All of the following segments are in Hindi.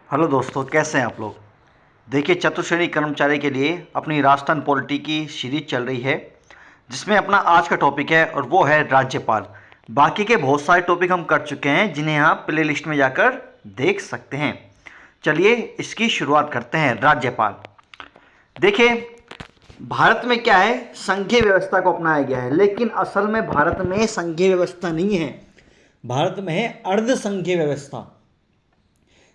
हेलो दोस्तों, कैसे हैं आप लोग। देखिए, चतुश्रेणी कर्मचारी के लिए अपनी राजस्थान पॉलिटी की सीरीज चल रही है, जिसमें अपना आज का टॉपिक है और वो है राज्यपाल। बाकी के बहुत सारे टॉपिक हम कर चुके हैं, जिन्हें आप प्ले लिस्ट में जाकर देख सकते हैं। चलिए इसकी शुरुआत करते हैं। राज्यपाल, देखिए भारत में क्या है, संघीय व्यवस्था को अपनाया गया है, लेकिन असल में भारत में संघीय व्यवस्था नहीं है। भारत में है अर्ध संघीय व्यवस्था,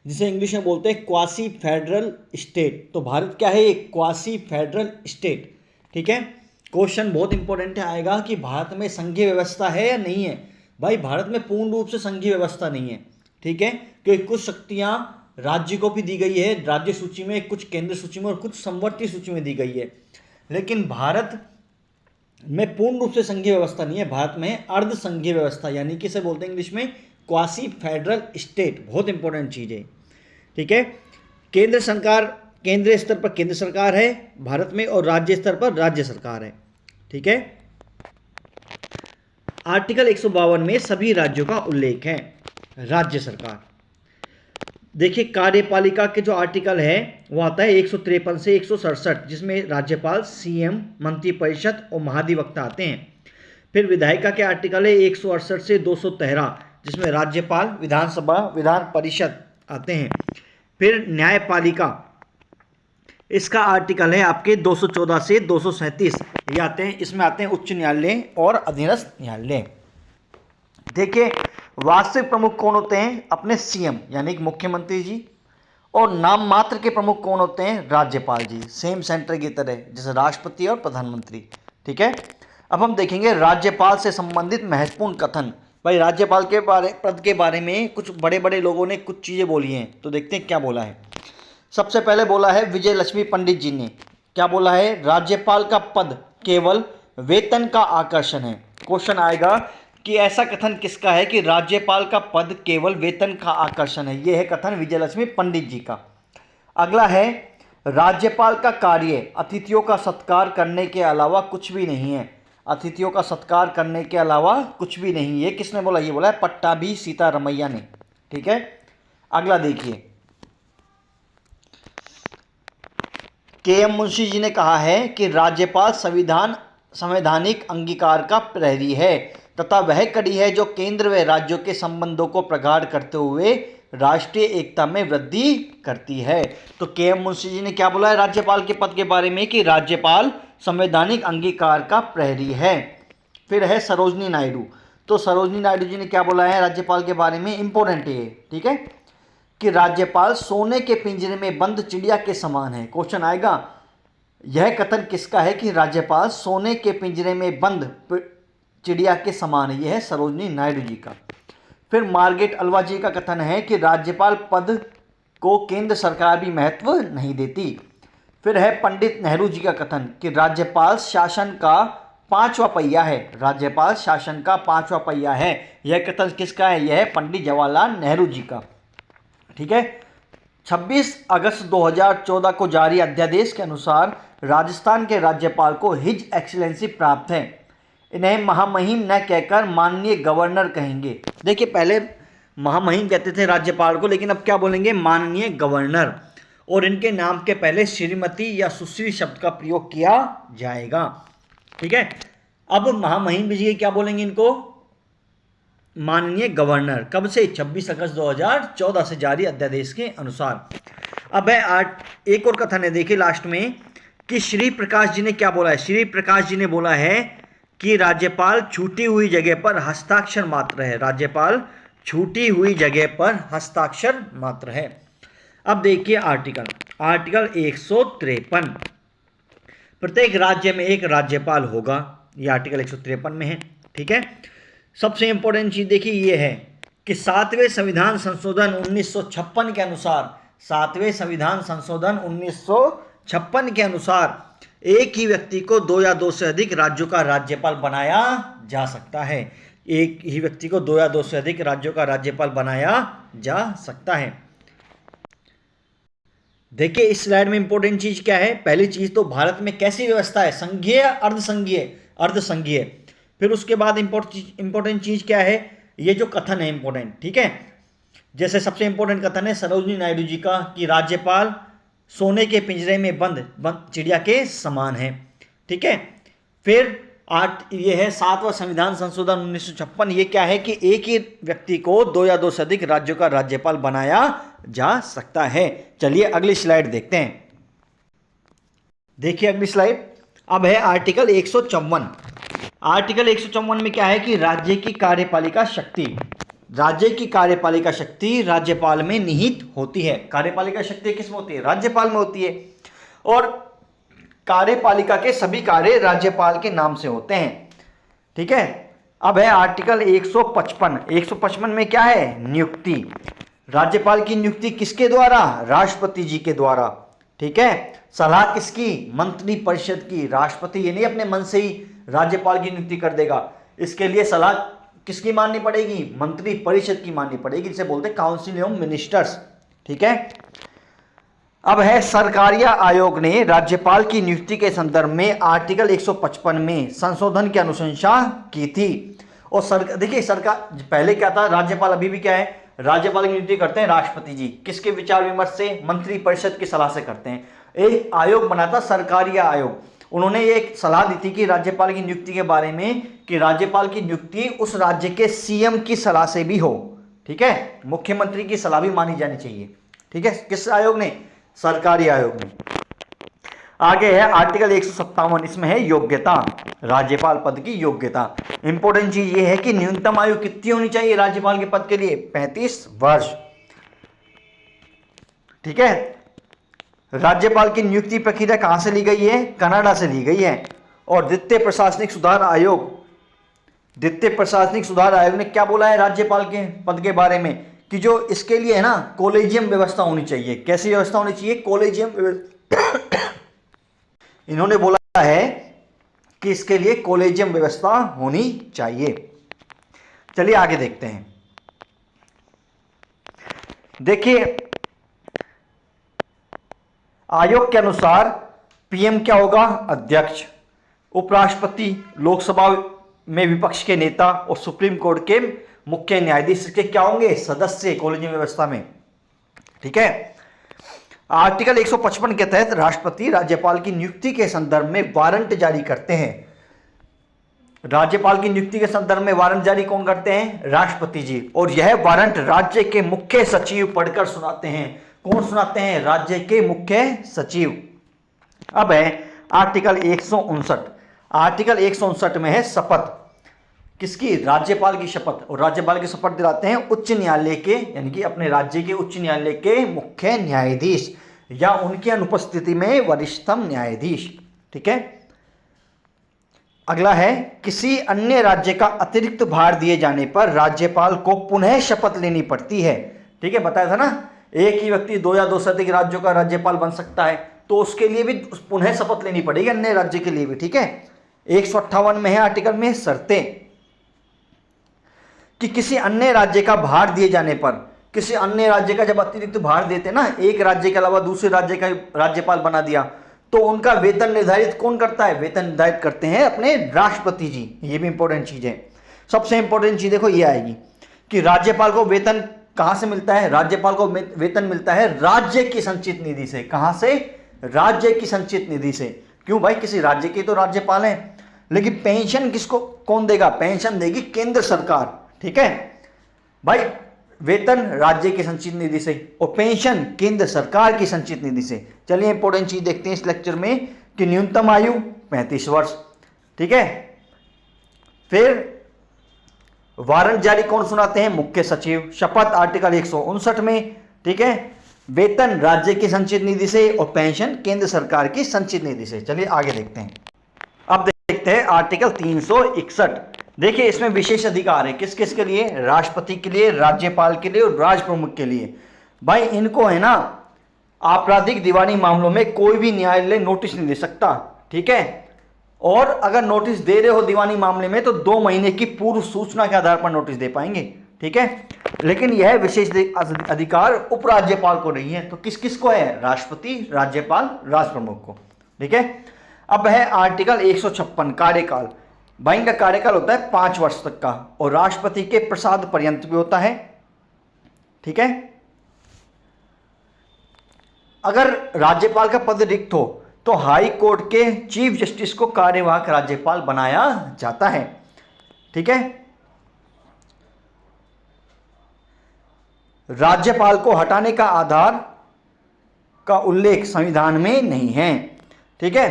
जिसे इंग्लिश में बोलते हैं क्वासी फेडरल स्टेट। तो भारत क्या है, एक क्वासी फेडरल स्टेट। ठीक है, क्वेश्चन बहुत इंपॉर्टेंट आएगा कि भारत में संघीय व्यवस्था है या नहीं है। भाई, भारत में पूर्ण रूप से संघीय व्यवस्था नहीं है। ठीक है, क्योंकि कुछ शक्तियां राज्य को भी दी गई है राज्य सूची में, कुछ केंद्र सूची में और कुछ समवर्ती सूची में दी गई है, लेकिन भारत में पूर्ण रूप से संघीय व्यवस्था नहीं है। भारत में है अर्ध संघीय व्यवस्था, यानी कि इसे बोलते हैं इंग्लिश में क्वासी फेडरल स्टेट। बहुत इंपॉर्टेंट चीज़ है। ठीक है, केंद्र सरकार, केंद्रीय स्तर पर केंद्र सरकार है भारत में, और राज्य स्तर पर राज्य सरकार है। ठीक है, आर्टिकल 152 में सभी राज्यों का उल्लेख है। राज्य सरकार, देखिए कार्यपालिका के जो आर्टिकल है वो आता है 153 से 167, जिसमें राज्यपाल, सीएम, मंत्रिपरिषद और महाधिवक्ता आते हैं। फिर विधायिका के आर्टिकल है 168 से 213, जिसमें राज्यपाल, विधानसभा, विधान परिषद आते हैं। फिर न्यायपालिका, इसका आर्टिकल है आपके 214 से 237, ये आते हैं, इसमें आते हैं उच्च न्यायालय और अधीनस्थ न्यायालय। देखिए, वास्तविक प्रमुख कौन होते हैं, अपने सीएम यानी कि मुख्यमंत्री जी, और नाम मात्र के प्रमुख कौन होते हैं, राज्यपाल जी, सेम सेंटर की तरह जैसे राष्ट्रपति और प्रधानमंत्री। ठीक है, अब हम देखेंगे राज्यपाल से संबंधित महत्वपूर्ण कथन। भाई, राज्यपाल के पद के बारे में कुछ बड़े बड़े लोगों ने कुछ चीज़ें बोली हैं, तो देखते हैं क्या बोला है। सबसे पहले बोला है विजय लक्ष्मी पंडित जी ने, क्या बोला है, राज्यपाल का पद केवल वेतन का आकर्षण है। क्वेश्चन आएगा कि ऐसा कथन किसका है कि राज्यपाल का पद केवल वेतन का आकर्षण है। यह है कथन विजय लक्ष्मी पंडित जी का। अगला है, राज्यपाल का कार्य अतिथियों का सत्कार करने के अलावा कुछ भी नहीं है। अतिथियों का सत्कार करने के अलावा कुछ भी नहीं। ये किसने बोला, ये बोला है पट्टाभी सीतारमैया ने। ठीक है, अगला देखिए, के.एम. मुंशी जी ने कहा है कि राज्यपाल संवैधानिक अंगीकार का प्रहरी है तथा वह कड़ी है जो केंद्र व राज्यों के संबंधों को प्रगाढ़ करते हुए राष्ट्रीय एकता में वृद्धि करती है। तो के.एम. मुंशी जी ने क्या बोला है राज्यपाल के पद के बारे में कि राज्यपाल संवैधानिक अंगीकार का प्रहरी है। फिर है सरोजनी नायडू। तो सरोजनी नायडू जी ने क्या बोला है राज्यपाल के बारे में, इंपॉर्टेंट है। ठीक है, कि राज्यपाल सोने के पिंजरे में बंद चिड़िया के समान है। क्वेश्चन आएगा, यह कथन किसका है कि राज्यपाल सोने के पिंजरे में बंद चिड़िया के समान है। यह है सरोजनी नायडू जी का। फिर मार्गरेट अल्वा जी का कथन है कि राज्यपाल पद को केंद्र सरकार भी महत्व नहीं देती। फिर है पंडित नेहरू जी का कथन कि राज्यपाल शासन का पांचवा पहिया है। राज्यपाल शासन का पांचवा पहिया है। यह कथन किसका है, यह है पंडित जवाहरलाल नेहरू जी का। ठीक है, 26 अगस्त 2014 को जारी अध्यादेश के अनुसार राजस्थान के राज्यपाल को हिज एक्सीलेंसी प्राप्त है। इन्हें महामहिम न कहकर माननीय गवर्नर कहेंगे। देखिए, पहले महामहिम कहते थे राज्यपाल को, लेकिन अब क्या बोलेंगे, माननीय गवर्नर। और इनके नाम के पहले श्रीमती या सुश्री शब्द का प्रयोग किया जाएगा। ठीक है, अब महामहिम जी क्या बोलेंगे, इनको माननीय गवर्नर। कब से, 26 अगस्त 2014 से जारी अध्यादेश के अनुसार। अब है एक और कथन है, देखिए लास्ट में, कि श्री प्रकाश जी ने क्या बोला है। श्री प्रकाश जी ने बोला है कि राज्यपाल छूटी हुई जगह पर हस्ताक्षर मात्र है। राज्यपाल छूटी हुई जगह पर हस्ताक्षर मात्र है। अब देखिए आर्टिकल 153, प्रत्येक राज्य में एक राज्यपाल होगा। यह आर्टिकल 153 में है। ठीक है, सबसे इंपॉर्टेंट चीज देखिए ये है कि 7वें संविधान संशोधन 1956 के अनुसार, 7वें संविधान संशोधन 1956 के अनुसार एक ही व्यक्ति को 2 या 2 से अधिक राज्यों का राज्यपाल बनाया जा सकता है। एक ही व्यक्ति को 2 या 2 से अधिक राज्यों का राज्यपाल बनाया जा सकता है। देखिए इस स्लाइड में इंपॉर्टेंट चीज क्या है। पहली चीज तो भारत में कैसी व्यवस्था है, संघीय, अर्धसंघीय, अर्धसंघीय। फिर उसके बाद इंपॉर्टेंट चीज क्या है, ये जो कथन है इंपॉर्टेंट। ठीक है, जैसे सबसे इंपॉर्टेंट कथन है सरोजिनी नायडू जी का कि राज्यपाल सोने के पिंजरे में बंद चिड़िया के समान है। ठीक है। फिर ये है 7वां संविधान संशोधन 1956। ये क्या है कि एक ही व्यक्ति को 2 या 2 से अधिक राज्यों का राज्यपाल बनाया जा सकता है। चलिए अगली स्लाइड देखते हैं। देखिए अगली स्लाइड। अब है आर्टिकल 154। आर्टिकल 154 में क्या है कि राज्य की कार्यपालिका शक्ति राज्यपाल में निहित होती है। कार्यपालिका शक्ति किसमें होती है? राज्यपाल में होती है। और कार्यपालिका के सभी कार्य राज्यपाल के नाम से होते हैं। ठीक है। अब है आर्टिकल 155। 155 में क्या है? नियुक्ति। राज्यपाल की नियुक्ति किसके द्वारा? राष्ट्रपति जी के द्वारा। ठीक है। सलाह किसकी? मंत्री परिषद की। राष्ट्रपति ये नहीं अपने मन से ही राज्यपाल की नियुक्ति कर देगा। इसके लिए सलाह किसकी माननी पड़ेगी? मंत्री परिषद की माननी पड़ेगी, जिसे बोलते हैं काउंसिल ऑफ मिनिस्टर्स। ठीक है। अब है सरकारिया आयोग ने राज्यपाल की नियुक्ति के संदर्भ में आर्टिकल 155 में संशोधन की अनुशंसा की थी। और देखिए सरकार पहले क्या था, राज्यपाल अभी भी क्या है, राज्यपाल की नियुक्ति करते हैं राष्ट्रपति जी। किसके विचार विमर्श से? मंत्री परिषद की सलाह से करते हैं। एक आयोग बना था सरकारिया आयोग। उन्होंने एक सलाह दी थी कि राज्यपाल की नियुक्ति के बारे में कि राज्यपाल की नियुक्ति उस राज्य के सीएम की सलाह से भी हो। ठीक है। मुख्यमंत्री की सलाह भी मानी जानी चाहिए। ठीक है। किस आयोग ने? सरकारी आयोग में। आगे है आर्टिकल 157। इसमें है योग्यता, राज्यपाल पद की योग्यता। इंपॉर्टेंट चीज ये है कि न्यूनतम आयु कितनी होनी चाहिए राज्यपाल के पद के लिए? 35 वर्ष। ठीक है। राज्यपाल की नियुक्ति प्रक्रिया कहां से ली गई है? कनाडा से ली गई है। और द्वितीय प्रशासनिक सुधार आयोग ने क्या बोला है राज्यपाल के पद के बारे में? कि जो इसके लिए है ना, कोलेजियम व्यवस्था होनी चाहिए। कैसी व्यवस्था होनी चाहिए? कोलेजियम व्यवस्था। इन्होंने बोला है कि इसके लिए कोलेजियम व्यवस्था होनी चाहिए। चलिए आगे देखते हैं। देखिए आयोग के अनुसार पीएम क्या होगा? अध्यक्ष। उपराष्ट्रपति, लोकसभा में विपक्ष के नेता और सुप्रीम कोर्ट के मुख्य न्यायाधीश के क्या होंगे? सदस्य कोलेजियम व्यवस्था में। ठीक है। आर्टिकल 155 के तहत राष्ट्रपति राज्यपाल की नियुक्ति के संदर्भ में वारंट जारी करते हैं। राज्यपाल की नियुक्ति के संदर्भ में वारंट जारी कौन करते हैं? राष्ट्रपति जी। और यह वारंट राज्य के मुख्य सचिव पढ़कर सुनाते हैं। कौन सुनाते हैं? राज्य के मुख्य सचिव। अब है आर्टिकल 159। आर्टिकल 159 में है शपथ। किसकी? राज्यपाल की शपथ। और राज्यपाल की शपथ दिलाते हैं उच्च न्यायालय के, यानी कि अपने राज्य के उच्च न्यायालय के मुख्य न्यायाधीश या उनकी अनुपस्थिति में वरिष्ठतम न्यायाधीश। ठीक है। अगला है किसी अन्य राज्य का अतिरिक्त भार दिए जाने पर राज्यपाल को पुनः शपथ लेनी पड़ती है। ठीक है। बताया था ना, एक ही व्यक्ति 2 या 2 से अधिक राज्यों का राज्यपाल बन सकता है, तो उसके लिए भी पुनः शपथ लेनी पड़ेगी अन्य राज्य के लिए भी। ठीक है। 158 में है आर्टिकल में शर्तें कि किसी अन्य राज्य का भार दिए जाने पर, किसी अन्य राज्य का जब अतिरिक्त भार देते ना, एक राज्य के अलावा दूसरे राज्य का राज्यपाल बना दिया, तो उनका वेतन निर्धारित कौन करता है? वेतन निर्धारित करते हैं अपने राष्ट्रपति जी। ये भी इंपॉर्टेंट चीज है। सबसे इंपॉर्टेंट चीज देखो ये आएगी कि राज्यपाल को वेतन कहां से मिलता है? राज्यपाल को वेतन मिलता है राज्य की संचित निधि से। कहां से? राज्य की संचित निधि से। क्यों भाई? किसी राज्य के तो राज्यपाल हैं, लेकिन पेंशन किसको कौन देगा? पेंशन देगी केंद्र सरकार। ठीक है भाई। वेतन राज्य की संचित निधि से और पेंशन केंद्र सरकार की संचित निधि से। चलिए इंपॉर्टेंट चीज देखते हैं इस लेक्चर में कि न्यूनतम आयु 35 वर्ष। ठीक है। फिर वारंट जारी कौन सुनाते हैं? मुख्य सचिव। शपथ आर्टिकल 159 में। ठीक है। वेतन राज्य की संचित निधि से और पेंशन केंद्र सरकार की संचित निधि से। चलिए आगे देखते हैं। अब देखते हैं आर्टिकल 361। देखिए इसमें विशेष अधिकार है किस किस के लिए? राष्ट्रपति के लिए, राज्यपाल के लिए और राज प्रमुख के लिए। भाई इनको है ना आपराधिक दीवानी मामलों में कोई भी न्यायालय नोटिस नहीं दे सकता। ठीक है। और अगर नोटिस दे रहे हो दीवानी मामले में तो 2 महीने की पूर्व सूचना के आधार पर नोटिस दे पाएंगे। ठीक है। लेकिन यह विशेष अधिकार उपराज्यपाल को नहीं है। तो किस किस को है? राष्ट्रपति, राज्यपाल, राज प्रमुख को। ठीक है। अब है आर्टिकल 156 कार्यकाल। भाई इनका कार्यकाल होता है 5 वर्ष तक का और राष्ट्रपति के प्रसाद पर्यंत भी होता है। ठीक है। अगर राज्यपाल का पद रिक्त हो तो हाई कोर्ट के चीफ जस्टिस को कार्यवाहक राज्यपाल बनाया जाता है, ठीक है। राज्यपाल को हटाने का आधार का उल्लेख संविधान में नहीं है, ठीक है।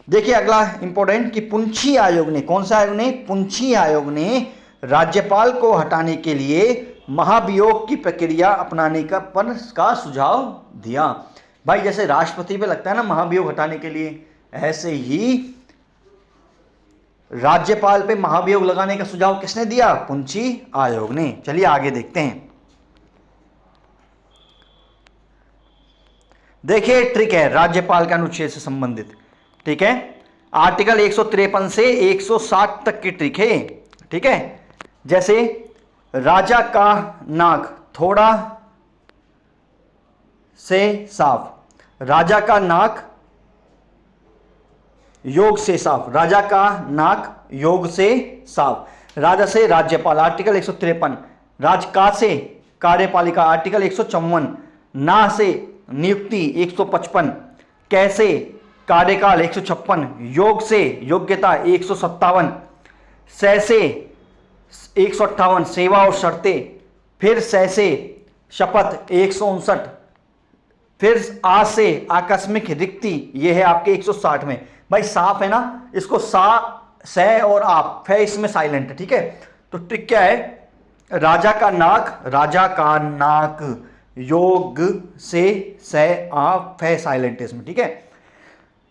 देखिए अगला इंपॉर्टेंट कि पुंछी आयोग ने, कौन सा आयोग ने, पुंछी आयोग ने राज्यपाल को हटाने के लिए महाभियोग की प्रक्रिया अपनाने का सुझाव दिया। भाई जैसे राष्ट्रपति पे लगता है ना महाभियोग हटाने के लिए, ऐसे ही राज्यपाल पे महाभियोग लगाने का सुझाव किसने दिया, पुंछी आयोग ने। चलिए आगे देखते हैं। देखिए ट्रिक है राज्यपाल के अनुच्छेद से संबंधित, ठीक है। आर्टिकल 153 से 160 तक की ट्रिक है, ठीक है। जैसे राजा का नाक थोड़ा से साफ, राजा का नाक योग से साफ, राजा का नाक योग से साफ, राजा से राज्यपाल आर्टिकल 153, राज का से कार्यपालिका आर्टिकल 154, ना से नियुक्ति 155, कैसे कार्यकाल 156, योग से योग्यता 157, से 158 सेवा और शर्तें, फिर से शपथ 159, फिर आ से आकस्मिक रिक्ति, ये है आपके 160 में। भाई साफ है ना, इसको से और आप फे इसमें साइलेंट है, ठीक है। तो ट्रिक क्या है, राजा का नाक योग से आप फे साइलेंट है इसमें, ठीक है।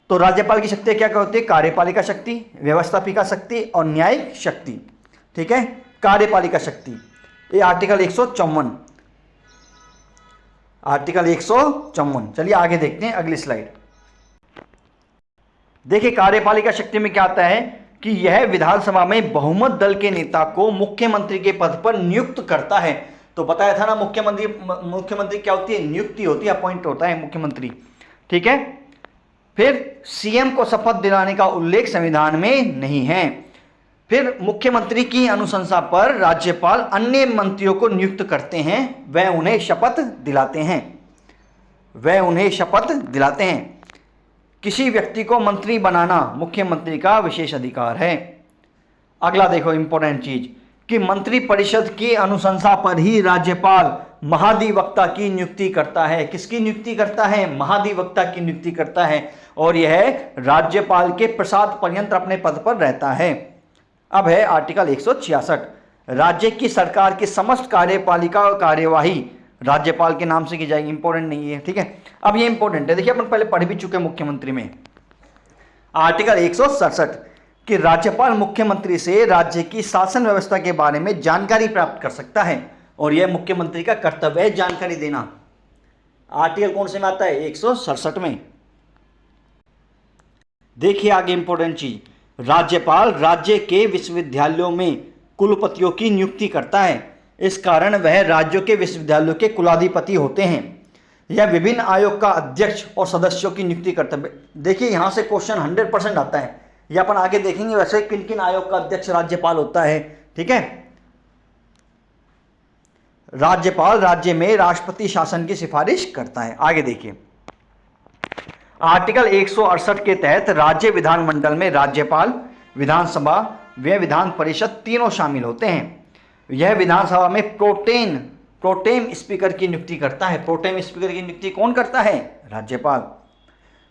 तो राज्यपाल की शक्ति क्या क्या होती है, कार्यपालिका शक्ति, व्यवस्थापिका शक्ति और न्यायिक शक्ति, ठीक है। कार्यपालिका शक्ति ये आर्टिकल 154, आर्टिकल 154। चलिए आगे देखते हैं अगली स्लाइड। देखिए कार्यपालिका शक्ति में क्या आता है कि यह विधानसभा में बहुमत दल के नेता को मुख्यमंत्री के पद पर नियुक्त करता है। तो बताया था ना मुख्यमंत्री क्या होती है, नियुक्ति होती है, अपॉइंट होता है मुख्यमंत्री, ठीक है। फिर सीएम को शपथ दिलाने का उल्लेख संविधान में नहीं है। फिर मुख्यमंत्री की अनुशंसा पर राज्यपाल अन्य मंत्रियों को नियुक्त करते हैं, वह उन्हें शपथ दिलाते हैं। किसी व्यक्ति को मंत्री बनाना मुख्यमंत्री का विशेष अधिकार है। अगला देखो इंपॉर्टेंट चीज कि मंत्री परिषद की अनुशंसा पर ही राज्यपाल महाधिवक्ता की नियुक्ति करता है। किसकी नियुक्ति करता है, महाधिवक्ता की नियुक्ति करता है, और यह राज्यपाल के प्रसाद पर्यंत अपने पद पर रहता है। अब है आर्टिकल 166, राज्य की सरकार की समस्त कार्यपालिका और कार्यवाही राज्यपाल के नाम से की जाएगी। इंपॉर्टेंट नहीं है, ठीक है। अब ये इंपॉर्टेंट है, देखिए अपन पहले पढ़ भी चुके हैं मुख्यमंत्री में। आर्टिकल 167 कि राज्यपाल मुख्यमंत्री से राज्य की शासन व्यवस्था के बारे में जानकारी प्राप्त कर सकता है, और यह मुख्यमंत्री का कर्तव्य है जानकारी देना। आर्टिकल कौन से में आता है, 167 में। देखिए आगे इंपॉर्टेंट चीज, राज्यपाल राज्य के विश्वविद्यालयों में कुलपतियों की नियुक्ति करता है। इस कारण वह राज्यों के विश्वविद्यालयों के कुलाधिपति होते हैं। यह विभिन्न आयोग का अध्यक्ष और सदस्यों की नियुक्ति करता है। देखिए यहां से क्वेश्चन 100% आता है, ये अपन आगे देखेंगे वैसे किन किन आयोग का अध्यक्ष राज्यपाल होता है, ठीक है। राज्यपाल राज्य में राष्ट्रपति शासन की सिफारिश करता है। आगे देखिए आर्टिकल 168 के तहत राज्य विधानमंडल में राज्यपाल, विधानसभा व विधान परिषद तीनों शामिल होते हैं। यह विधानसभा में प्रोटेम स्पीकर की नियुक्ति करता है। प्रोटेम स्पीकर की नियुक्ति कौन करता है, राज्यपाल।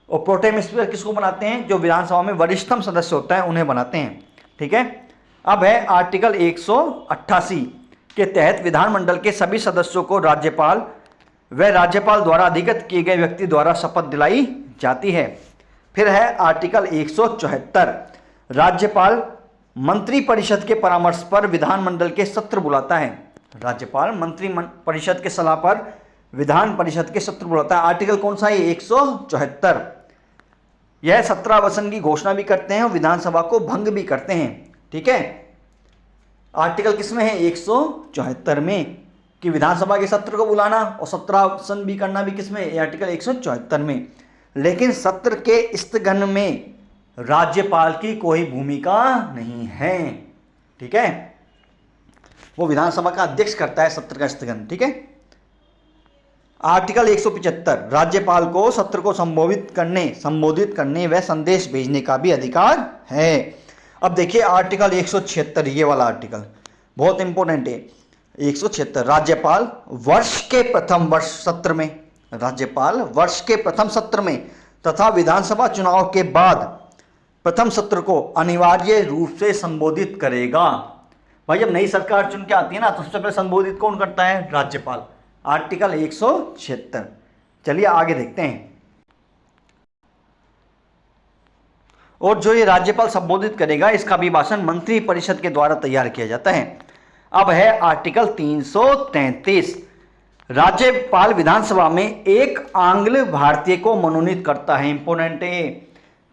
और प्रोटेम स्पीकर किसको बनाते हैं, जो विधानसभा में वरिष्ठतम सदस्य होता है उन्हें बनाते हैं, ठीक है। अब है आर्टिकल 188 के तहत विधानमंडल के सभी सदस्यों को राज्यपाल व राज्यपाल द्वारा अधिकृत किए गए व्यक्ति द्वारा शपथ दिलाई जाती है। फिर है आर्टिकल 174, राज्यपाल मंत्री परिषद के परामर्श पर विधानमंडल के सत्र बुलाता है। राज्यपाल मंत्री परिषद के सलाह पर विधान परिषद के सत्र बुलाता है। आर्टिकल कौन सा है, 174। यह 17 वसन की घोषणा भी करते हैं और विधानसभा को भंग भी करते हैं, ठीक है। आर्टिकल किसमें है, 174 में, कि विधानसभा के सत्र को बुलाना और 17 वसन भी करना भी किसमें, आर्टिकल 174 में। लेकिन सत्र के स्थगन में राज्यपाल की कोई भूमिका नहीं है, ठीक है। वो विधानसभा का अध्यक्ष करता है सत्र का स्थगन, ठीक है। आर्टिकल 175 राज्यपाल को सत्र को संबोधित करने व संदेश भेजने का भी अधिकार है। अब देखिए आर्टिकल 176, ये वाला आर्टिकल बहुत इंपॉर्टेंट है। 176 राज्यपाल वर्ष के प्रथम सत्र में तथा विधानसभा चुनाव के बाद प्रथम सत्र को अनिवार्य रूप से संबोधित करेगा। भाई जब नई सरकार चुन के आती है ना तो सबसे पहले संबोधित कौन करता है? राज्यपाल। आर्टिकल 176। चलिए आगे देखते हैं। और जो ये राज्यपाल संबोधित करेगा इसका अभिभाषण मंत्री परिषद के द्वारा तैयार किया जाता है। अब है आर्टिकल 333। राज्यपाल विधानसभा में एक आंग्ल भारतीय को मनोनीत करता है। इंपोर्टेंट है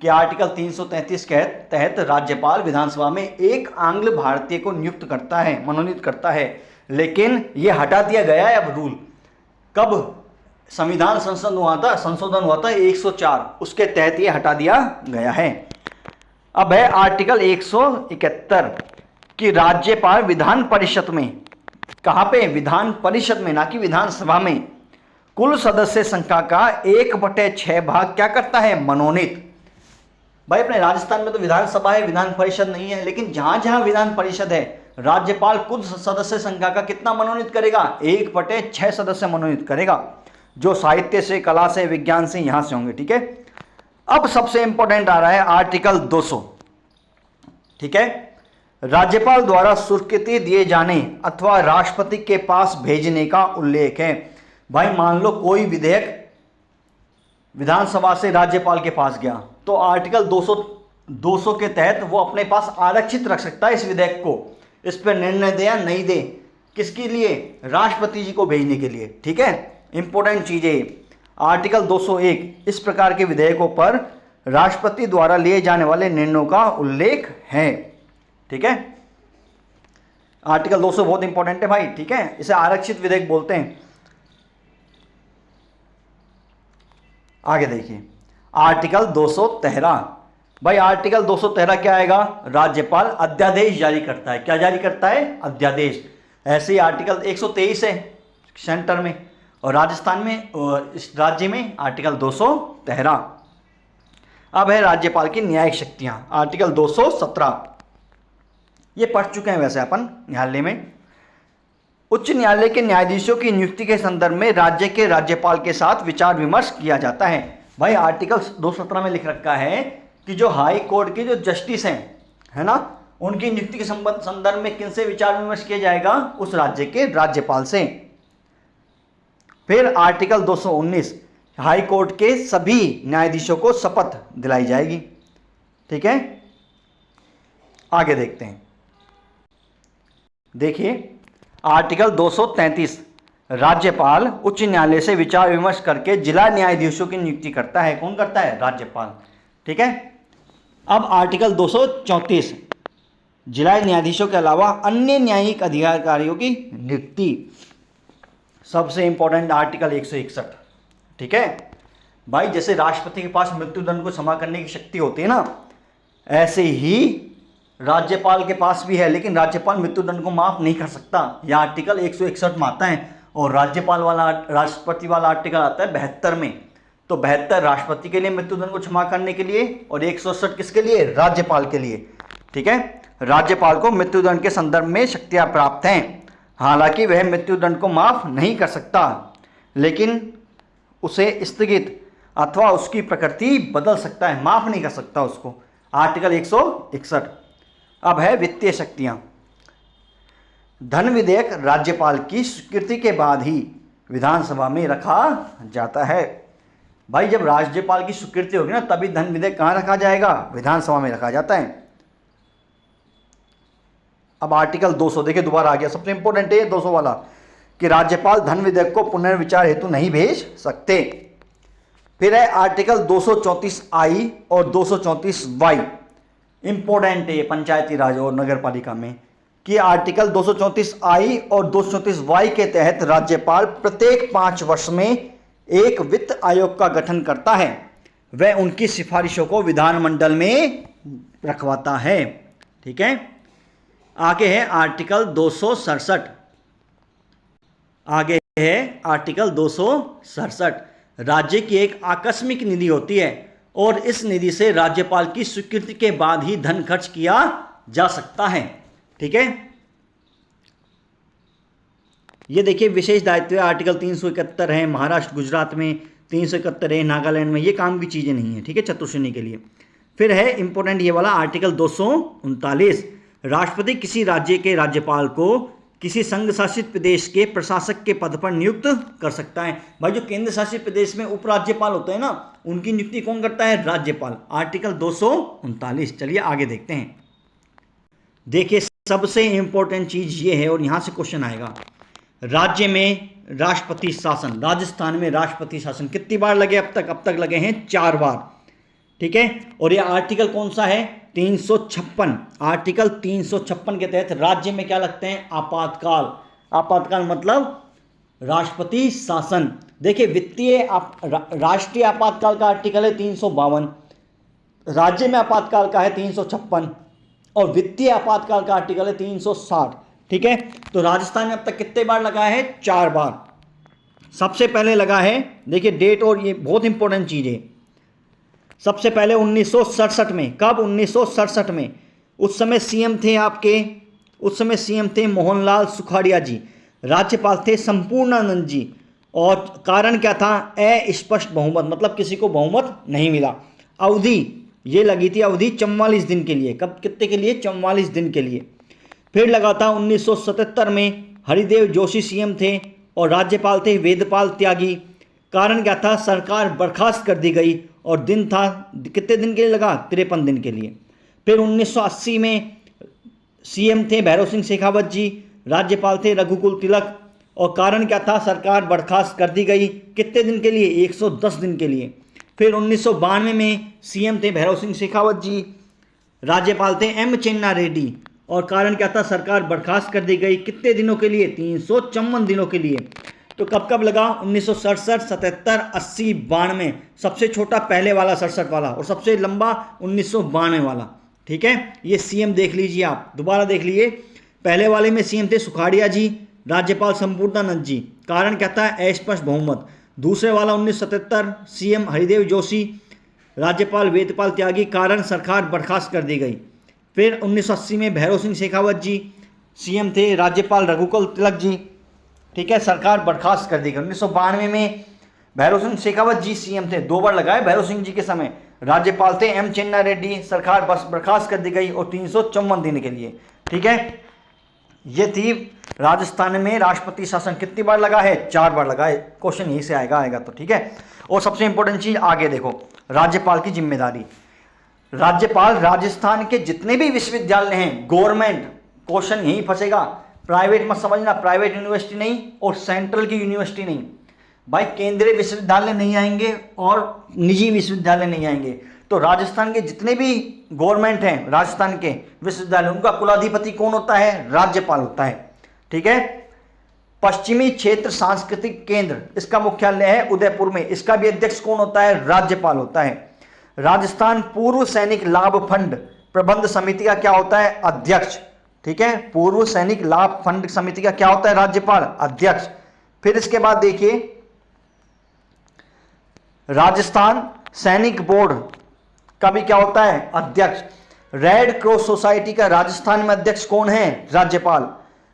कि आर्टिकल 333 के तहत राज्यपाल विधानसभा में एक आंग्ल भारतीय को नियुक्त करता है, मनोनीत करता है। लेकिन यह हटा दिया गया है अब रूल। कब संविधान संशोधन हुआ था 104, उसके तहत यह हटा दिया गया है। अब है आर्टिकल 171 कि राज्यपाल विधान परिषद में, कहाँ पे? विधान परिषद में, ना कि विधानसभा में, कुल सदस्य संख्या का 1/6 भाग क्या करता है? मनोनीत। भाई अपने राजस्थान में तो विधानसभा है, विधान परिषद नहीं है, लेकिन जहां जहां विधान परिषद है राज्यपाल कुल सदस्य संख्या का कितना मनोनीत करेगा? 1/6 सदस्य मनोनीत करेगा, जो साहित्य से, कला से, विज्ञान से, यहां से होंगे। ठीक है। अब सबसे इंपॉर्टेंट आ रहा है आर्टिकल 200। ठीक है। राज्यपाल द्वारा स्वीकृति दिए जाने अथवा राष्ट्रपति के पास भेजने का उल्लेख है। भाई मान लो कोई विधेयक विधानसभा से राज्यपाल के पास गया तो आर्टिकल 200 के तहत वो अपने पास आरक्षित रख सकता है इस विधेयक को, इस पर निर्णय दे या नहीं दे। किसके लिए? राष्ट्रपति जी को भेजने के लिए। ठीक है। इंपॉर्टेंट चीजें। आर्टिकल 201 इस प्रकार के विधेयकों पर राष्ट्रपति द्वारा लिए जाने वाले निर्णयों का उल्लेख है। ठीक है। आर्टिकल 200 बहुत इंपॉर्टेंट है भाई। ठीक है। इसे आरक्षित विधेयक बोलते हैं। आगे देखिए आर्टिकल 213। भाई आर्टिकल 213 क्या आएगा? राज्यपाल अध्यादेश जारी करता है। क्या जारी करता है? अध्यादेश। ऐसे ही आर्टिकल 123 है सेंटर में, और राजस्थान में, इस राज्य में आर्टिकल 213। अब है राज्यपाल की न्यायिक शक्तियां, आर्टिकल 217। ये पढ़ चुके हैं वैसे अपन न्यायालय में। उच्च न्यायालय के न्यायाधीशों की नियुक्ति के संदर्भ में राज्य के राज्यपाल के साथ विचार विमर्श किया जाता है। भाई आर्टिकल 217 में लिख रखा है कि जो हाई कोर्ट के जो जस्टिस हैं, है ना, उनकी नियुक्ति के संदर्भ में किनसे विचार विमर्श किया जाएगा? उस राज्य के राज्यपाल से। फिर आर्टिकल 219 हाई कोर्ट के सभी न्यायाधीशों को शपथ दिलाई जाएगी। ठीक है। आगे देखते हैं। देखिए आर्टिकल 233 राज्यपाल उच्च न्यायालय से विचार विमर्श करके जिला न्यायाधीशों की नियुक्ति करता है। कौन करता है? राज्यपाल। ठीक है। अब आर्टिकल 234 जिला न्यायाधीशों के अलावा अन्य न्यायिक अधिकारियों की नियुक्ति। सबसे इंपॉर्टेंट आर्टिकल 161। ठीक है। भाई जैसे राष्ट्रपति के पास मृत्युदंड को क्षमा करने की शक्ति होती है ना, ऐसे ही राज्यपाल के पास भी है, लेकिन राज्यपाल मृत्युदंड को माफ नहीं कर सकता। यह आर्टिकल 161 में आता है। और राज्यपाल वाला, राष्ट्रपति वाला आर्टिकल आता है 72 में। तो 72 राष्ट्रपति के लिए मृत्युदंड को क्षमा करने के लिए, और 167 किसके लिए? राज्यपाल के लिए। ठीक है। राज्यपाल को मृत्युदंड के संदर्भ में शक्तियां प्राप्त हैं। हालांकि वह मृत्युदंड को माफ नहीं कर सकता, लेकिन उसे स्थगित अथवा उसकी प्रकृति बदल सकता है, माफ नहीं कर सकता उसको। आर्टिकल 161। अब है वित्तीय शक्तियां। धन विधेयक राज्यपाल की स्वीकृति के बाद ही विधानसभा में रखा जाता है। भाई जब राज्यपाल की स्वीकृति होगी ना तभी धन विधेयक कहाँ रखा जाएगा? विधानसभा में रखा जाता है। अब आर्टिकल 200 देखिए दोबारा आ गया, सबसे इंपॉर्टेंट है 200 वाला, कि राज्यपाल धन विधेयक को पुनर्विचार हेतु नहीं भेज सकते। फिर है आर्टिकल 234I और 234Y। इंपॉर्टेंट है पंचायती राज और नगर पालिका में, कि आर्टिकल 234I और 234Y के तहत राज्यपाल प्रत्येक 5 वर्ष में एक वित्त आयोग का गठन करता है। वह उनकी सिफारिशों को विधानमंडल में रखवाता है। ठीक है। आगे है आर्टिकल 267। आगे है आर्टिकल 267। राज्य की एक आकस्मिक निधि होती है और इस निधि से राज्यपाल की स्वीकृति के बाद ही धन खर्च किया जा सकता है। ठीक है, ये देखिए विशेष दायित्व आर्टिकल 371 है, महाराष्ट्र गुजरात में 371 है, नागालैंड में, ये काम की चीज़ें नहीं है। ठीक है, चतुर्श्रेणी के लिए। फिर है इंपॉर्टेंट ये वाला आर्टिकल 239, राष्ट्रपति किसी राज्य के राज्यपाल को किसी संघ शासित प्रदेश के प्रशासक के पद पर नियुक्त कर सकता है। भाई जो केंद्र शासित प्रदेश में उपराज्यपाल होते हैं ना, उनकी नियुक्ति कौन करता है? राज्यपाल। आर्टिकल 239। चलिए आगे देखते हैं। देखिए सबसे इंपॉर्टेंट चीज ये है और यहां से क्वेश्चन आएगा, राज्य में राष्ट्रपति शासन, राजस्थान में राष्ट्रपति शासन कितनी बार लगे अब तक? अब तक लगे हैं 4 बार। ठीक है, और ये आर्टिकल कौन सा है? 356। आर्टिकल 356 के तहत राज्य में क्या लगते हैं? आपातकाल। आपातकाल मतलब राष्ट्रपति शासन। देखिए वित्तीय राष्ट्रीय आपातकाल का आर्टिकल है 352, राज्य में आपातकाल का है 356 और वित्तीय आपातकाल का आर्टिकल है 360। ठीक है, तो राजस्थान में अब तक कितने बार लगा है? 4 बार। सबसे पहले लगा है, देखिए डेट, और ये बहुत इंपॉर्टेंट चीज़ है, सबसे पहले 1967 में। कब? 1967 में। उस समय सीएम थे आपके, उस समय सीएम थे मोहनलाल सुखाड़िया जी, राज्यपाल थे संपूर्णानंद जी, और कारण क्या था? अस्पष्ट बहुमत, मतलब किसी को बहुमत नहीं मिला। अवधि ये लगी थी, अवधि 44 दिन के लिए। कब? कितने के लिए? 44 दिन के लिए। फिर लगा था 1977 में, हरिदेव जोशी सीएम थे और राज्यपाल थे वेदपाल त्यागी। कारण क्या था? सरकार बर्खास्त कर दी गई और दिन था, कितने दिन के लिए लगा? 53 दिन के लिए। फिर 1980 में सीएम थे भैरव सिंह शेखावत जी, राज्यपाल थे रघुकुल तिलक, और कारण क्या था? सरकार बर्खास्त कर दी गई। कितने दिन के लिए? 110 दिन के लिए। फिर 1992 में सीएम थे भैरव सिंह शेखावत जी, राज्यपाल थे एम चेन्ना रेड्डी, और कारण क्या था? सरकार बर्खास्त कर दी गई। कितने दिनों के लिए? 354 दिनों के लिए। तो कब कब लगा? 1967, 77, 80, 92। सबसे छोटा पहले वाला 67 वाला, और सबसे लंबा 1992 वाला। ठीक है, ये सीएम देख लीजिए आप, दोबारा देख लीजिए। पहले वाले में सीएम थे सुखाड़िया जी, राज्यपाल संपूर्णानंद जी, कारण क्या था? अस्पष्ट बहुमत। दूसरे वाला 1977, सीएम हरिदेव जोशी, राज्यपाल वेदपाल त्यागी, कारण सरकार बर्खास्त कर दी गई। फिर 1980 में भैरव सिंह शेखावत जी सीएम थे, राज्यपाल रघुकुल तिलक जी। ठीक है, सरकार बर्खास्त कर दी गई। 1992 में भैरव सिंह शेखावत जी सीएम थे, 2 बार लगाए भैरव सिंह जी के समय, राज्यपाल थे एम चेन्ना रेड्डी, सरकार बर्खास्त कर दी गई और 354 दिन के लिए। ठीक है, ये थी राजस्थान में राष्ट्रपति शासन। कितनी बार लगा है? 4 बार लगा है। क्वेश्चन यहीं से आएगा तो। ठीक है, और सबसे इंपॉर्टेंट चीज आगे देखो, राज्यपाल की जिम्मेदारी। राज्यपाल राजस्थान के जितने भी विश्वविद्यालय हैं, गवर्नमेंट, क्वेश्चन यहीं फंसेगा, प्राइवेट मत समझना, प्राइवेट यूनिवर्सिटी नहीं और सेंट्रल की यूनिवर्सिटी नहीं। भाई केंद्रीय विश्वविद्यालय नहीं आएंगे और निजी विश्वविद्यालय नहीं आएंगे। तो राजस्थान के जितने भी गवर्नमेंट हैं, राजस्थान के विश्वविद्यालय, उनका कुलाधिपति कौन होता है? राज्यपाल होता है। ठीक है, पश्चिमी क्षेत्र सांस्कृतिक केंद्र, इसका मुख्यालय है उदयपुर में, इसका भी अध्यक्ष कौन होता है? राज्यपाल होता है। राजस्थान पूर्व सैनिक लाभ फंड प्रबंध समिति का क्या होता है? अध्यक्ष। ठीक है, पूर्व सैनिक लाभ फंड समिति का क्या होता है? राज्यपाल, अध्यक्ष। फिर इसके बाद देखिए, राजस्थान सैनिक बोर्ड का भी क्या होता है? अध्यक्ष। रेड क्रॉस सोसाइटी का राजस्थान में अध्यक्ष कौन है? राज्यपाल।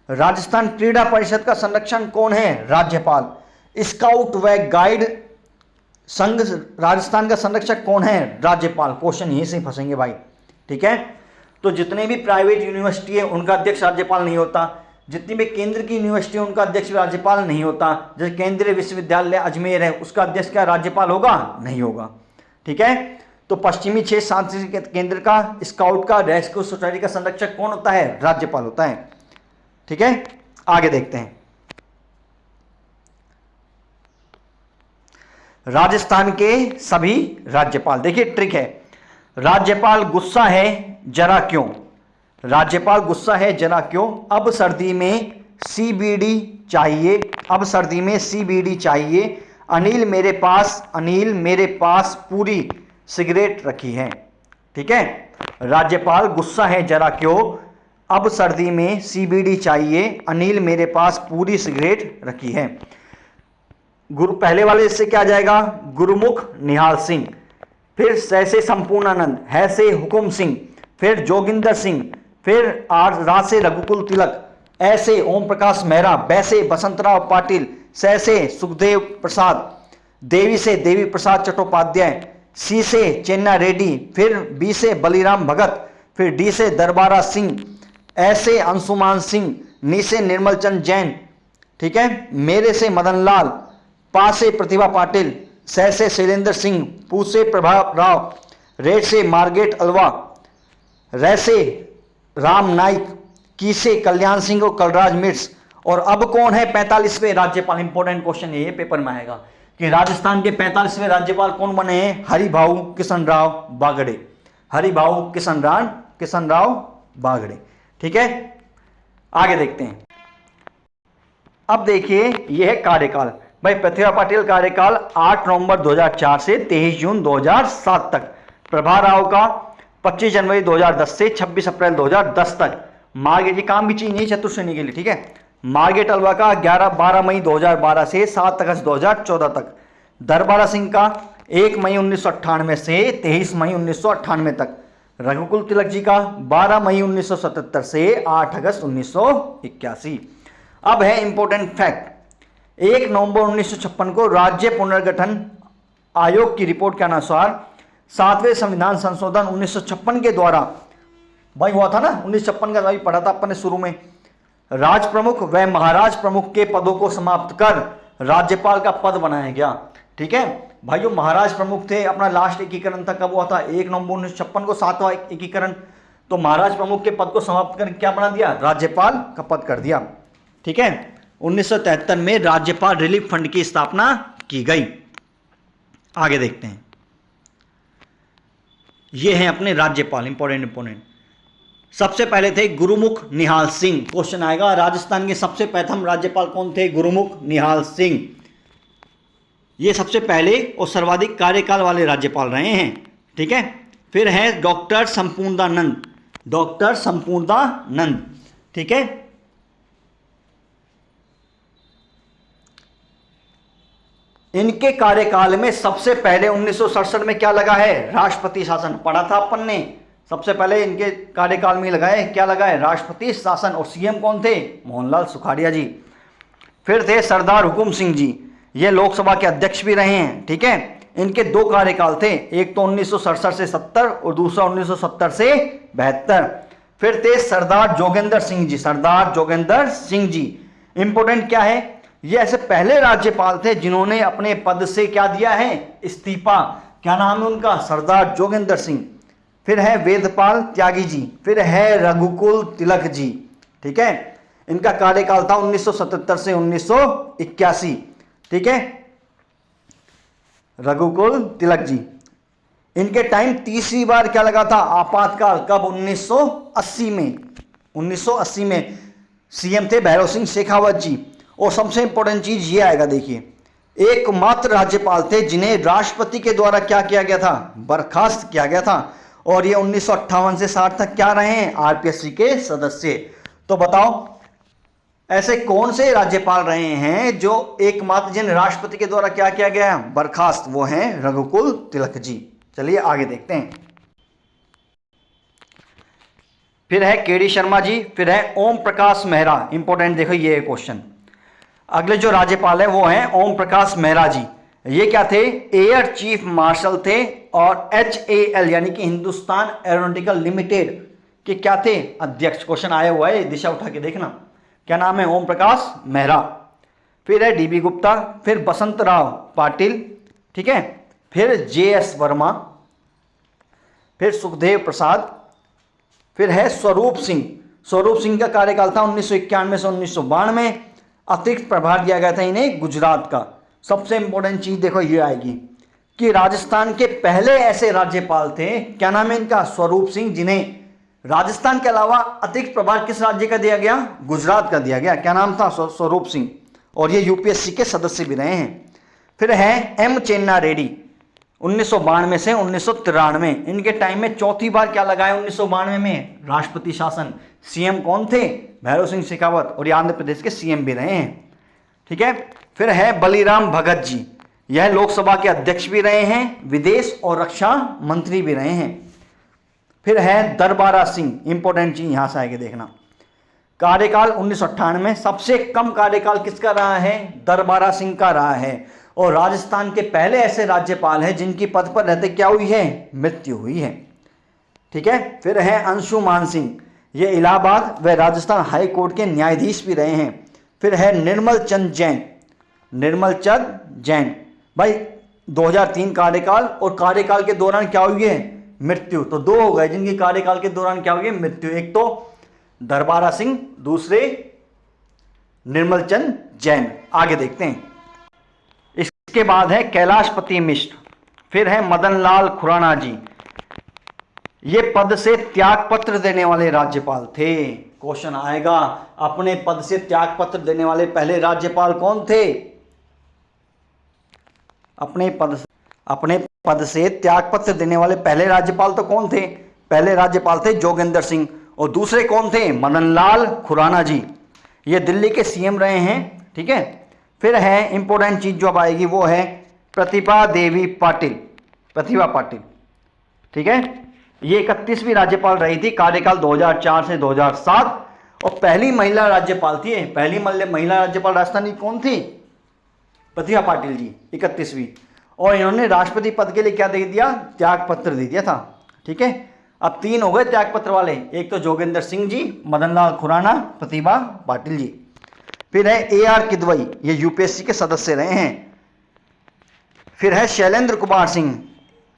राजस्थान क्रीड़ा परिषद का संरक्षण कौन है? राज्यपाल। स्काउट व गाइड संघ राजस्थान का संरक्षक कौन है? राज्यपाल। क्वेश्चन यहीं से फंसेंगे भाई। ठीक है, तो जितने भी प्राइवेट यूनिवर्सिटी है उनका अध्यक्ष राज्यपाल नहीं होता, जितनी भी केंद्र की यूनिवर्सिटी है उनका अध्यक्ष राज्यपाल नहीं होता। जैसे केंद्रीय विश्वविद्यालय अजमेर है, उसका अध्यक्ष क्या राज्यपाल होगा? नहीं होगा। ठीक है, तो पश्चिमी क्षेत्र सांस्कृतिक केंद्र का, स्काउट का, रेड क्रॉस सोसाइटी का संरक्षक कौन होता है? राज्यपाल होता है। ठीक है, आगे देखते हैं। राजस्थान के सभी राज्यपाल, देखिए ट्रिक है, राज्यपाल गुस्सा है जरा क्यों? राज्यपाल गुस्सा है जरा क्यों? अब सर्दी में सीबीडी चाहिए, अब सर्दी में सीबीडी चाहिए। अनिल मेरे पास पूरी सिगरेट रखी है। ठीक है, राज्यपाल गुस्सा है जरा क्यों? अब सर्दी में सीबीडी चाहिए, अनिल मेरे पास पूरी सिगरेट रखी है। गुरु पहले वाले से क्या आ जाएगा, गुरुमुख निहाल सिंह, फिर स से संपूर्णानंद, है से हुकुम सिंह, फिर जोगिंदर सिंह, फिर रा से रघुकुल तिलक, ऐसे ओम प्रकाश मेहरा, वैसे बसंतराव पाटिल, से सुखदेव प्रसाद, देवी से देवी प्रसाद चट्टोपाध्याय, सी से चेन्ना रेड्डी, फिर बी से बलिराम भगत, फिर डी से दरबारा सिंह, ऐसे अंशुमान सिंह, नी से निर्मल चंद जैन, ठीक है, मेरे से मदन लाल, पा से प्रतिभा पाटिल, से शैलेंद्र सिंह, पू से प्रभाव राव, रे से मार्गेट अलवा, रै से राम नाइक, की से कल्याण सिंह और कलराज मिर्स। और अब कौन है 45वें राज्यपाल? इंपॉर्टेंट क्वेश्चन है ये, पेपर में आएगा कि राजस्थान के 45वें राज्यपाल कौन बने हैं? हरिभाऊ किशनराव बागड़े, हरिभाऊ किशनराव बागड़े, ठीक है। आगे देखते हैं। अब देखिए यह है कार्यकाल। भाई प्रतिभा पाटिल कार्यकाल 8 नवंबर 2004 से 23 जून 2007 तक, प्रभा राव का 25 जनवरी 2010 से 26 अप्रैल 2010 तक, मार्गेट, ये काम भी चाहिए चतुर्थ श्रेणी के लिए, ठीक है। मार्गेट अलवा का 12 मई 2012 से 7 अगस्त 2014 तक, दरबारा सिंह का 1 मई 1998 से 23 मई 1998 तक, रघुकुल तिलक जी का 12 मई 1977 से 8 अगस्त 1981। अब है इंपॉर्टेंट फैक्ट, 1 नवंबर 1956 को राज्य पुनर्गठन आयोग की रिपोर्ट के अनुसार 7वें संविधान संशोधन 1956 के द्वारा, भाई हुआ था ना 1956 का, भाई पढ़ा था अपन ने शुरू में, राज प्रमुख व महाराज प्रमुख के पदों को समाप्त कर राज्यपाल का पद बनाया गया, ठीक है। भाई जो महाराज प्रमुख थे, अपना लास्ट एकीकरण था कब हुआ था? 1 नवंबर 1956 को 7वां एकीकरण, तो महाराज प्रमुख के पद को समाप्त कर क्या बना दिया? राज्यपाल का पद कर दिया, ठीक है। 1973 में राज्यपाल रिलीफ फंड की स्थापना की गई। आगे देखते हैं, ये हैं अपने राज्यपाल, इंपॉर्टेंट। सबसे पहले थे गुरुमुख निहाल सिंह। क्वेश्चन आएगा राजस्थान के सबसे प्रथम राज्यपाल कौन थे? गुरुमुख निहाल सिंह। ये सबसे पहले और सर्वाधिक कार्यकाल वाले राज्यपाल रहे हैं, ठीक है। फिर है डॉक्टर संपूर्णानंद, ठीक है। इनके कार्यकाल में सबसे पहले 1967 में क्या लगा है? राष्ट्रपति शासन, पढ़ा था अपन ने। सबसे पहले इनके कार्यकाल में लगा है, क्या लगा है? राष्ट्रपति शासन। और सीएम कौन थे? मोहनलाल सुखाड़िया जी। फिर थे सरदार हुकुम सिंह जी, ये लोकसभा के अध्यक्ष भी रहे हैं, ठीक है। इनके 2 कार्यकाल थे, एक तो 1967 से 70 और दूसरा 1970 से 72। फिर थे सरदार जोगेंद्र सिंह जी। इंपोर्टेंट क्या है? ये ऐसे पहले राज्यपाल थे जिन्होंने अपने पद से क्या दिया है? इस्तीफा। क्या नाम है उनका? सरदार जोगेंद्र सिंह। फिर है वेदपाल त्यागी जी, फिर है रघुकुल तिलक जी, ठीक है। इनका कार्यकाल था 1977 से 1981, ठीक है। रघुकुल तिलक जी, इनके टाइम तीसरी बार क्या लगा था? आपातकाल। कब? 1980 में सीएम थे भैरव सिंह शेखावत जी। और सबसे इंपॉर्टेंट चीज ये आएगा, देखिए, एकमात्र राज्यपाल थे जिन्हें राष्ट्रपति के द्वारा क्या किया गया था? बर्खास्त किया गया था। और ये 1958 से 60 तक क्या रहे हैं? आरपीएससी के सदस्य। तो बताओ ऐसे कौन से राज्यपाल रहे हैं जो एकमात्र जिन राष्ट्रपति के द्वारा क्या किया गया है? बर्खास्त। वो हैं रघुकुल तिलक जी। चलिए आगे देखते हैं। फिर है केडी शर्मा जी, फिर है ओम प्रकाश मेहरा। इंपॉर्टेंट देखो ये क्वेश्चन। अगले जो राज्यपाल है वो हैं ओम प्रकाश मेहरा जी। ये क्या थे? एयर चीफ मार्शल थे और HAL यानी कि हिंदुस्तान एरोनॉटिकल लिमिटेड के क्या थे? अध्यक्ष। क्वेश्चन आया हुआ है, दिशा उठा के देखना। क्या नाम है? ओम प्रकाश मेहरा। फिर है DB गुप्ता, फिर बसंतराव पाटिल, ठीक है, फिर JS वर्मा, फिर सुखदेव प्रसाद, फिर है स्वरूप सिंह का कार्यकाल था 1991 से 1992। अतिरिक्त प्रभार दिया गया था इन्हें गुजरात का। सबसे इंपॉर्टेंट चीज देखो ये आएगी कि राजस्थान के पहले ऐसे राज्यपाल थे, क्या नाम है इनका? स्वरूप सिंह, जिन्हें राजस्थान के अलावा अतिरिक्त प्रभार किस राज्य का दिया गया? गुजरात का दिया गया। क्या नाम था? स्वरूप सिंह। और ये UPSC के सदस्य भी रहे हैं। फिर है M चेन्ना रेड्डी, 1992 से 1993। इनके टाइम में चौथी बार क्या लगाया? 1992 में राष्ट्रपति शासन। सीएम कौन थे? भैरव सिंह शेखावत। और ये आंध्र प्रदेश के सीएम भी रहे हैं। ठीक है। फिर है बलिराम भगत जी, यह लोकसभा के अध्यक्ष भी रहे हैं, विदेश और रक्षा मंत्री भी रहे हैं। फिर है दरबारा सिंह, इंपॉर्टेंट चीज यहां से आगे देखना, कार्यकाल 1998 में सबसे कम कार्यकाल किसका रहा है? दरबारा सिंह का रहा है। और राजस्थान के पहले ऐसे राज्यपाल हैं जिनकी पद पर रहते क्या हुई है? मृत्यु हुई है। ठीक है। फिर है अंशुमान सिंह, ये इलाहाबाद व राजस्थान हाई कोर्ट के न्यायाधीश भी रहे हैं। फिर है निर्मल चंद जैन, निर्मल चंद जैन, भाई 2003 कार्यकाल, और कार्यकाल के दौरान क्या हुई है? मृत्यु। तो दो हो गए जिनकी कार्यकाल के दौरान क्या हुई है? मृत्यु। एक तो दरबारा सिंह, दूसरे निर्मल चंद जैन। आगे देखते हैं। इसके बाद है कैलाशपति मिश्र, फिर है मदन लाल खुराना जी, ये पद से त्याग पत्र देने वाले राज्यपाल थे। क्वेश्चन आएगा, अपने पद से त्याग पत्र देने वाले पहले राज्यपाल कौन थे? अपने पद से त्याग पत्र देने वाले पहले राज्यपाल तो कौन थे? पहले राज्यपाल थे जोगेंद्र सिंह, और दूसरे कौन थे? मदन लाल खुराना जी, ये दिल्ली के सीएम रहे हैं। ठीक है। फिर है इंपॉर्टेंट चीज जो अब आएगी, वो है प्रतिभा देवी पाटिल, प्रतिभा पाटिल। ठीक है। ये 31वीं राज्यपाल रही थी, कार्यकाल 2004 से 2007, और पहली महिला राज्यपाल थी। पहली महिला राज्यपाल राजस्थान की कौन थी? प्रतिभा पाटिल जी, 31वीं। और इन्होंने राष्ट्रपति पद के लिए क्या दे दिया? त्याग पत्र दे दिया था। ठीक है। अब 3 हो गए त्याग पत्र वाले, एक तो जोगेंद्र सिंह जी, मदन लाल खुराना, प्रतिभा पाटिल जी। फिर है AR किदवई, ये यूपीएससी के सदस्य रहे हैं। फिर है शैलेंद्र कुमार सिंह,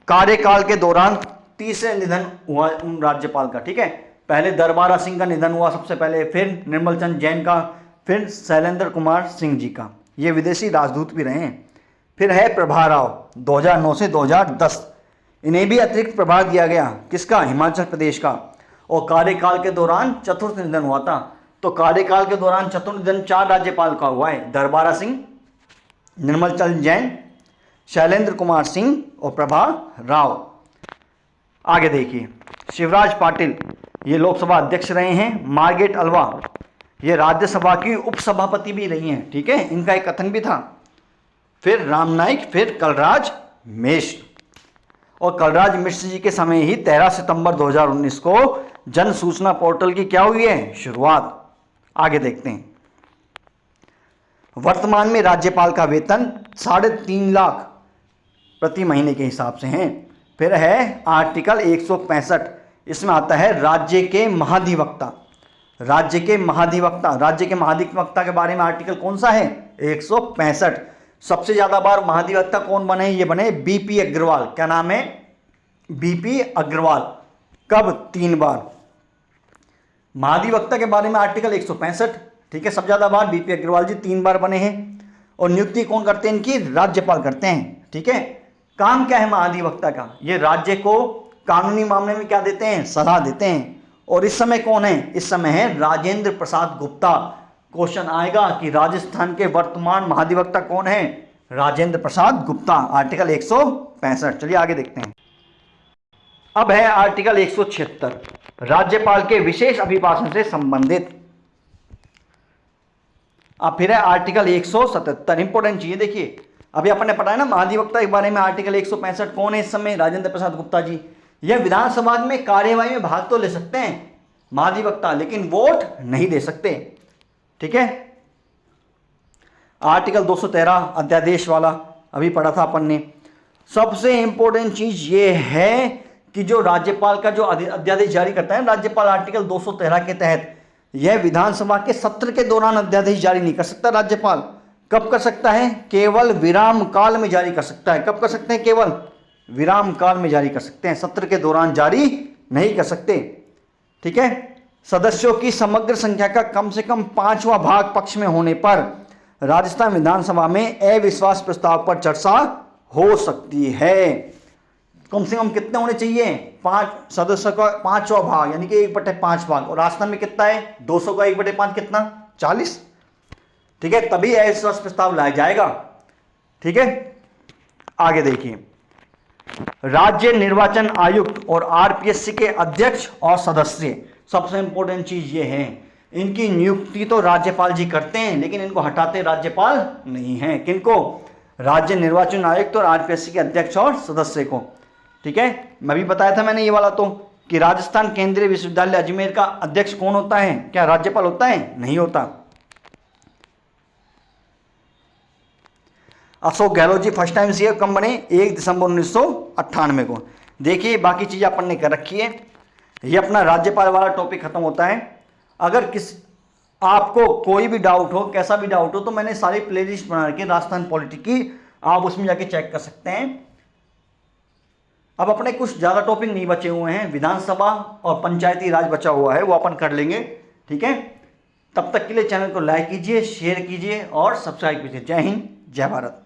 कार्यकाल के दौरान तीसरे निधन हुआ राज्यपाल का। ठीक है। पहले दरबारा सिंह का निधन हुआ सबसे पहले, फिर निर्मल चंद जैन का, फिर शैलेंद्र कुमार सिंह जी का, ये विदेशी राजदूत भी रहे हैं। फिर है प्रभा राव, 2009 से 2010, इन्हें भी अतिरिक्त प्रभार दिया गया। किसका? हिमाचल प्रदेश का। और कार्यकाल के दौरान चतुर्थ निधन हुआ था। तो कार्यकाल के दौरान चतुर्थ निधन 4 राज्यपाल का हुआ है, दरबारा सिंह, निर्मल चंद जैन, शैलेंद्र कुमार सिंह और प्रभा राव। आगे देखिए, शिवराज पाटिल, ये लोकसभा अध्यक्ष रहे हैं। मार्गरेट अल्वा, ये राज्यसभा की उपसभापति भी रही हैं। ठीक है, इनका एक कथन भी था। फिर राम नाईक, फिर कलराज मिश्र। और कलराज मिश्र जी के समय ही 13 सितंबर 2019 को जन सूचना पोर्टल की क्या हुई है? शुरुआत। आगे देखते हैं। वर्तमान में राज्यपाल का वेतन 3.5 लाख प्रति महीने के हिसाब से है। फिर है आर्टिकल 165, इसमें आता है राज्य के महाधिवक्ता। राज्य के महाधिवक्ता के बारे में आर्टिकल कौन सा है? 165। सबसे ज्यादा बार महाधिवक्ता कौन बने? ये बने बीपी अग्रवाल। क्या नाम है? बीपी अग्रवाल। कब? 3 बार। महाधिवक्ता के बारे में आर्टिकल 165। ठीक है, सबसे ज्यादा बार बीपी अग्रवाल जी 3 बार बने हैं। और नियुक्ति कौन करते हैं इनकी? राज्यपाल करते हैं। ठीक है। काम क्या है महाधिवक्ता का? ये राज्य को कानूनी मामले में क्या देते हैं? सलाह देते हैं। और इस समय कौन है? इस समय है राजेंद्र प्रसाद गुप्ता। क्वेश्चन आएगा कि राजस्थान के वर्तमान महाधिवक्ता कौन है? राजेंद्र प्रसाद गुप्ता। आर्टिकल 165। चलिए आगे देखते हैं। अब है आर्टिकल 176, राज्यपाल के विशेष अभिभाषण से संबंधित। अब फिर है आर्टिकल 177। इंपोर्टेंट चीज देखिए, अभी अपन ने पढ़ा है ना महाधिवक्ता के बारे में। आर्टिकल 165 कौन है इस समय? राजेंद्र प्रसाद गुप्ता जी। यह विधानसभा में कार्यवाही में भाग तो ले सकते हैं महाधिवक्ता, लेकिन वोट नहीं दे सकते। ठीक है। आर्टिकल 213 अध्यादेश वाला अभी पढ़ा था अपन ने। सबसे इंपॉर्टेंट चीज ये है कि जो राज्यपाल का जो अध्यादेश जारी करता है राज्यपाल, आर्टिकल 213 के तहत, यह विधानसभा के सत्र के दौरान अध्यादेश जारी नहीं कर सकता राज्यपाल। कब कर सकता है? केवल विराम काल में जारी कर सकता है। कब कर सकते हैं? केवल विराम काल में जारी कर सकते हैं, सत्र के दौरान जारी नहीं कर सकते। ठीक है। सदस्यों की समग्र संख्या का कम से कम 5वां भाग पक्ष में होने पर राजस्थान विधानसभा में अविश्वास प्रस्ताव पर चर्चा हो सकती है। कम से कम कितने होने चाहिए? 5 सदस्यों का 5वां भाग, यानी कि 1/5 भाग। और राजस्थान में कितना है? 200 का 1/5 कितना? 40। ठीक है, तभी अविश्वास प्रस्ताव लाया जाएगा। ठीक है। आगे देखिए, राज्य निर्वाचन आयुक्त और आरपीएससी के अध्यक्ष और सदस्य। सबसे इंपॉर्टेंट चीज ये है, इनकी नियुक्ति तो राज्यपाल जी करते हैं, लेकिन इनको हटाते राज्यपाल नहीं हैं। किनको? राज्य निर्वाचन आयुक्त और आरपीएससी के अध्यक्ष और सदस्य को। ठीक है, मैं भी बताया था मैंने ये वाला तो, कि राजस्थान केंद्रीय विश्वविद्यालय अजमेर का अध्यक्ष कौन होता है? क्या राज्यपाल होता है? नहीं होता। Ashok Gehlot ji first time CM कब बने? 1 दिसंबर 1998 को। देखिए बाकी चीज़ अपन ने कर रखी है। ये अपना राज्यपाल वाला टॉपिक खत्म होता है। अगर आपको कोई भी डाउट हो, कैसा भी डाउट हो, तो मैंने सारी प्लेलिस्ट बना रखी है राजस्थान पॉलिटी की, आप उसमें जाके चेक कर सकते हैं। अब अपने कुछ ज़्यादा टॉपिक नहीं बचे हुए हैं, विधानसभा और पंचायती राज बचा हुआ है, वो अपन कर लेंगे। ठीक है, तब तक के लिए चैनल को लाइक कीजिए, शेयर कीजिए और सब्सक्राइब कीजिए। जय हिंद, जय भारत।